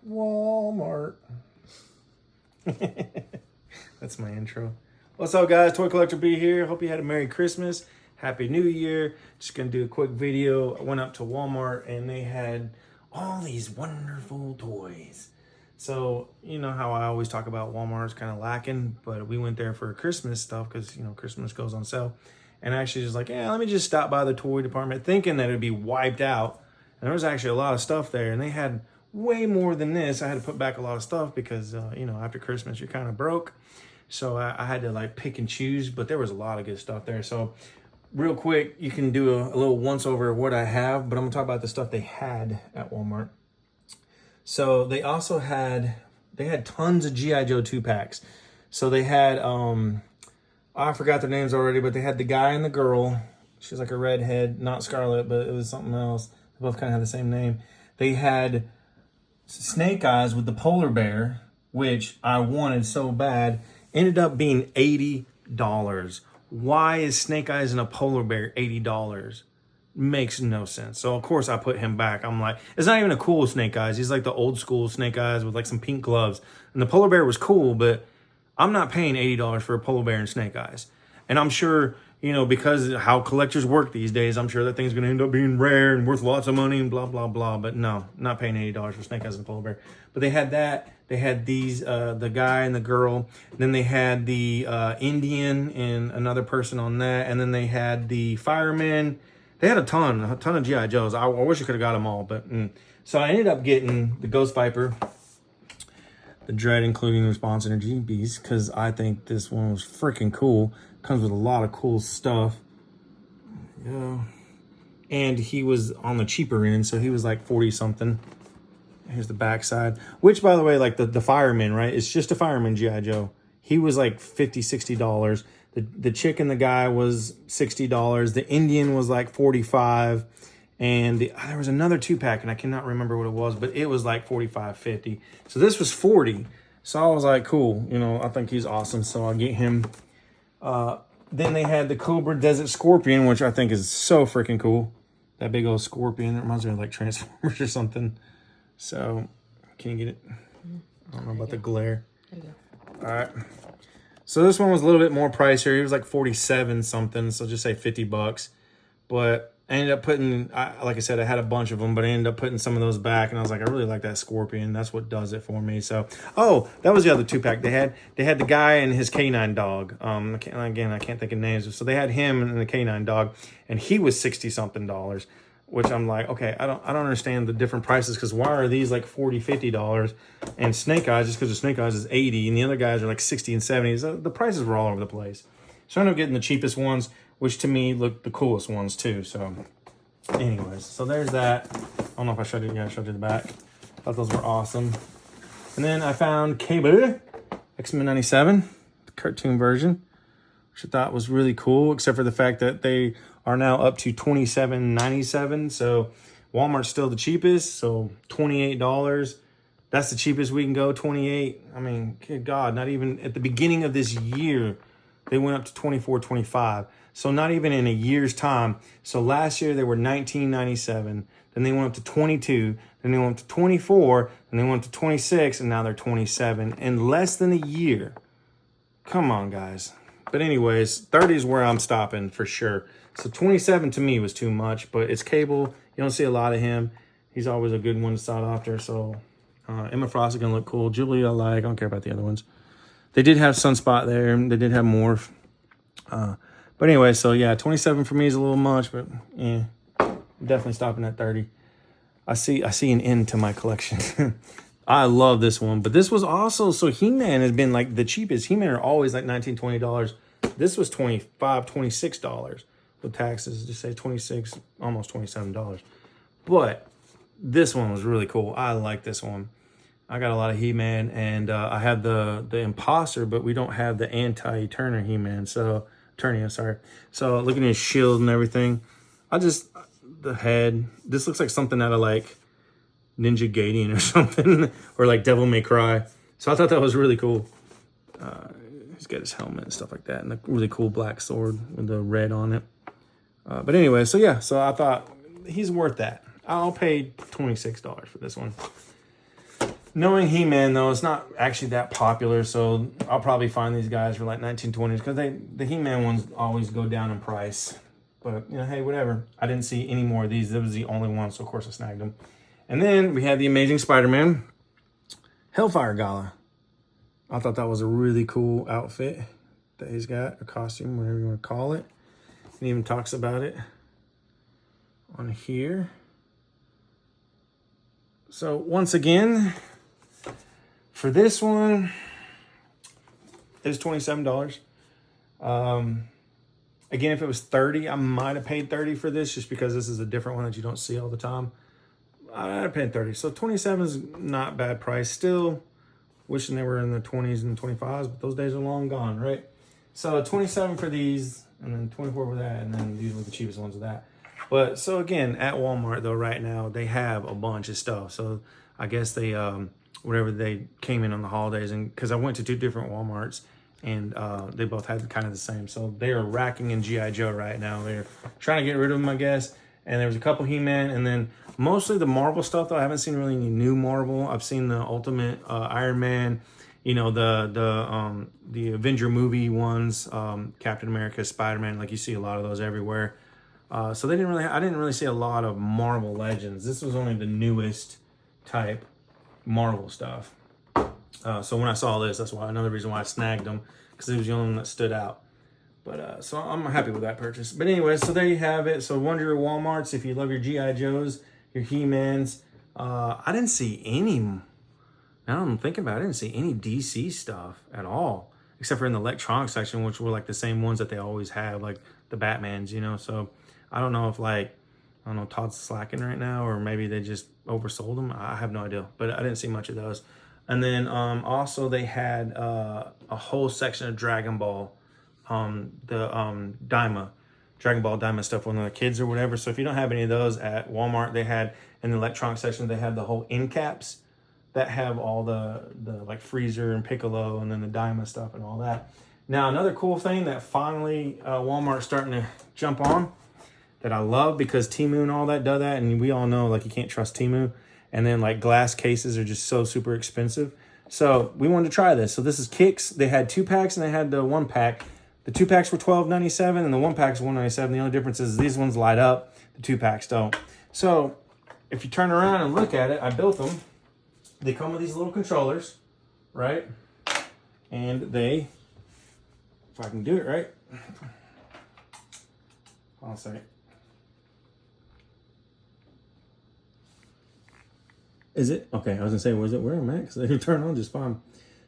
Walmart. That's my intro. What's up, guys? Toy Collector B here. Hope you had a Merry Christmas. Happy New Year. Just gonna do a quick video. I went up to Walmart and they had all these wonderful toys. So, you know how I always talk about Walmart's kind of lacking, but we went there for Christmas stuff because, you know, Christmas goes on sale. And I actually just like, yeah, let me just stop by the toy department thinking that it'd be wiped out. And there was actually a lot of stuff there, and they had way more than this. I had to put back a lot of stuff because, you know, after Christmas, you're kind of broke. So I had to like pick and choose, but there was a lot of good stuff there. So real quick, you can do a little once over of what I have, but I'm gonna talk about the stuff they had at Walmart. So they also had, tons of G.I. Joe 2-packs. So they had, I forgot their names already, but they had the guy and the girl. She's like a redhead, not Scarlet, but it was something else. They both kind of had the same name. They had Snake Eyes with the polar bear, which I wanted so bad. Ended up being $80. Why is Snake Eyes and a polar bear $80? Makes no sense. So of course I put him back. I'm like, it's not even a cool Snake Eyes. He's like the old school Snake Eyes with like some pink gloves. And the polar bear was cool, but I'm not paying $80 for a polar bear and Snake Eyes. And I'm sure, you know, because how collectors work these days, I'm sure that thing's gonna end up being rare and worth lots of money and blah, blah, blah. But no, not paying $80 for Snake Eyes and a polar bear. But they had that. They had these, the guy and the girl. Then they had the Indian and another person on that. And then they had the fireman. They had a ton of G.I. Joes. I wish I could have got them all. But so I ended up getting the Ghost Viper, the Dread, including response energy beast, because I think this one was freaking cool. Comes with a lot of cool stuff. Yeah. And he was on the cheaper end, so he was like 40 something. Here's the backside, which, by the way, like the fireman, right? It's just a fireman G.I. Joe. He was like $50, $60. The chick and the guy was $60. The Indian was like $45. And there was another 2-pack, and I cannot remember what it was, but it was like $45, $50. So this was $40. So I was like, cool. You know, I think he's awesome. So I'll get him. Then they had the Cobra Desert Scorpion, which I think is so freaking cool. That big old scorpion. It reminds me of like Transformers or something. So, can you get it? I don't know about the glare. There you go. All right. So this one was a little bit more pricier. He was like 47 something. So just say $50. But I ended up putting, like I said, I had a bunch of them, but I ended up putting some of those back. And I was like, I really like that Scorpion. That's what does it for me. So, oh, that was the other 2-pack. They had the guy and his canine dog. I can't think of names. So they had him and the canine dog, and he was $60 something. Which I'm like, okay, I don't understand the different prices, because why are these like $40, $50 and Snake Eyes, just because the Snake Eyes is 80 and the other guys are like 60 and 70. So the prices were all over the place. So I ended up getting the cheapest ones, which to me looked the coolest ones too. So anyways, so there's that. I don't know if I showed you. Yeah, I showed you the back. Thought those were awesome. And then I found Cable X-Men 97, the cartoon version, which I thought was really cool, except for the fact that they are now up to $27.97. So Walmart's still the cheapest. So $28. That's the cheapest we can go, 28. I mean, good God, not even at the beginning of this year, they went up to 24, 25. So not even in a year's time. So last year they were $19.97. Then they went up to 22. Then they went up to 24. Then they went up to 26. And now they're 27 in less than a year. Come on, guys. But anyways, 30 is where I'm stopping for sure. So 27 to me was too much, but it's Cable. You don't see a lot of him. He's always a good one to start after. So Emma Frost is going to look cool. Julie, I like. I don't care about the other ones. They did have Sunspot there. They did have Morph. But anyway, so yeah, 27 for me is a little much, but yeah, I'm definitely stopping at 30. I see an end to my collection. I love this one, but this was also, so He-Man has been like the cheapest. He-Man are always like $19, $20. This was $25, $26 with taxes. Just say 26, almost $27. But this one was really cool. I like this one. I got a lot of He-Man, and I have the Imposter, but we don't have the anti-Eternia He-Man. So Eternia, sorry. So looking at his shield and everything, the head. This looks like something out of like Ninja Gaiden or something, or like Devil May Cry. So I thought that was really cool. He's got his helmet and stuff like that, and a really cool black sword with the red on it. But anyway, so yeah, so I thought he's worth that. I'll pay $26 for this one. Knowing He-Man, though, it's not actually that popular, so I'll probably find these guys for like 1920s because the He-Man ones always go down in price. But, you know, hey, whatever. I didn't see any more of these. That was the only one, so of course I snagged them. And then we had the Amazing Spider-Man Hellfire Gala. I thought that was a really cool outfit that he's got, a costume, whatever you want to call it. He even talks about it on here. So once again, for this one, it was $27. Again, if it was $30, I might have paid $30 for this just because this is a different one that you don't see all the time. I paid $30. So $27 is not bad price. Still wishing they were in the 20s and 25s, but those days are long gone, right? So $27 for these, and then $24 for that, and then these were the cheapest ones of that. But so again, at Walmart though, right now they have a bunch of stuff. So I guess they whatever they came in on the holidays, and because I went to 2 different Walmarts, and they both had kind of the same. So they are racking in G.I. Joe right now. They're trying to get rid of them, I guess. And there was a couple He-Man, and then mostly the Marvel stuff though. I haven't seen really any new Marvel. I've seen the Ultimate Iron Man, you know, the Avenger movie ones, Captain America, Spider-Man. Like you see a lot of those everywhere. So I didn't really see a lot of Marvel Legends. This was only the newest type Marvel stuff. So when I saw this, that's why another reason why I snagged them, because it was the only one that stood out. But so I'm happy with that purchase. But anyway, so there you have it. So one of your Walmarts, if you love your G.I. Joes, your He-Mans. I didn't see any, now I'm thinking about it, I didn't see any DC stuff at all, except for in the electronics section, which were like the same ones that they always have, like the Batmans, you know. So I don't know if Todd's slacking right now, or maybe they just oversold them. I have no idea, but I didn't see much of those. And then also they had a whole section of Dragon Ball, Daima, Dragon Ball Daima stuff when the kids or whatever. So if you don't have any of those at Walmart, they had in the electronics section, they had the whole end caps that have all the like Freezer and Piccolo, and then the Daima stuff and all that. Now another cool thing that finally Walmart's starting to jump on, that I love, because Temu and all that does that, and we all know like you can't trust Temu, and then like glass cases are just so super expensive. So we wanted to try this. So this is Kicks. They had 2 packs and they had the 1 pack. The 2 packs were $12.97 and the 1 pack is $1.97. The only difference is these ones light up, the 2 packs don't. So if you turn around and look at it, I built them. They come with these little controllers, right? And they, if I can do it right, hold on a second. Is it? Okay, I was gonna say, was it where I'm at? Because they turn on just fine.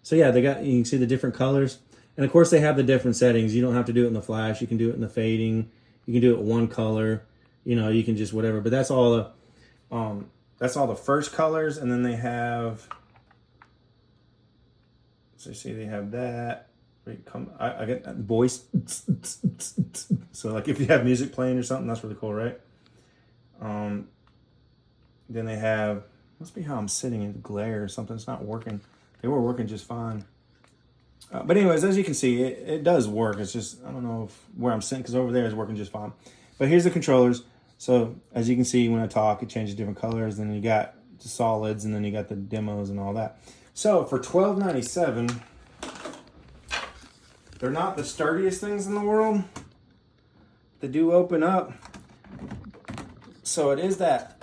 So yeah, you can see the different colors. And of course they have the different settings. You don't have to do it in the flash. You can do it in the fading. You can do it one color. You know, you can just whatever. But that's all the first colors. And then they have, so you see they have that. I get voice. So like if you have music playing or something, that's really cool, right? Then they have, must be how I'm sitting in glare or something. It's not working. They were working just fine. But anyways, as you can see, it does work. It's just, I don't know where I'm sitting, because over there is working just fine. But here's the controllers. So as you can see, when I talk, it changes different colors. Then you got the solids, and then you got the demos and all that. So for $12.97, they're not the sturdiest things in the world. They do open up. So it is that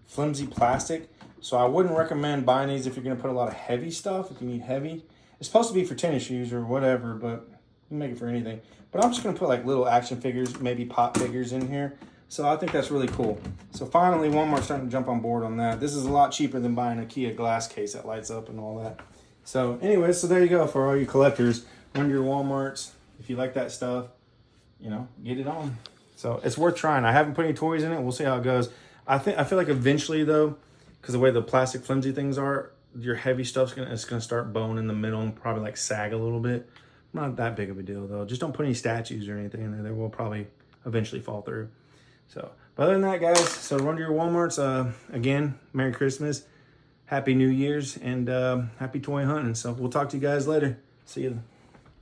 flimsy plastic. So I wouldn't recommend buying these if you're going to put a lot of heavy stuff, if you need heavy. It's supposed to be for tennis shoes or whatever, but you can make it for anything. But I'm just going to put like little action figures, maybe pop figures in here. So I think that's really cool. So finally, Walmart's starting to jump on board on that. This is a lot cheaper than buying a Kia glass case that lights up and all that. So anyways, so there you go for all you collectors. One of your Walmarts, if you like that stuff, you know, get it on. So it's worth trying. I haven't put any toys in it. We'll see how it goes. I feel like eventually though, because the way the plastic flimsy things are, your heavy stuff's gonna start bone in the middle and probably like sag a little bit. Not that big of a deal though. Just don't put any statues or anything in there. They will probably eventually fall through. So, but other than that, guys, so run to your Walmarts. Again, Merry Christmas, Happy New Year's, and happy toy hunting. So we'll talk to you guys later. See you.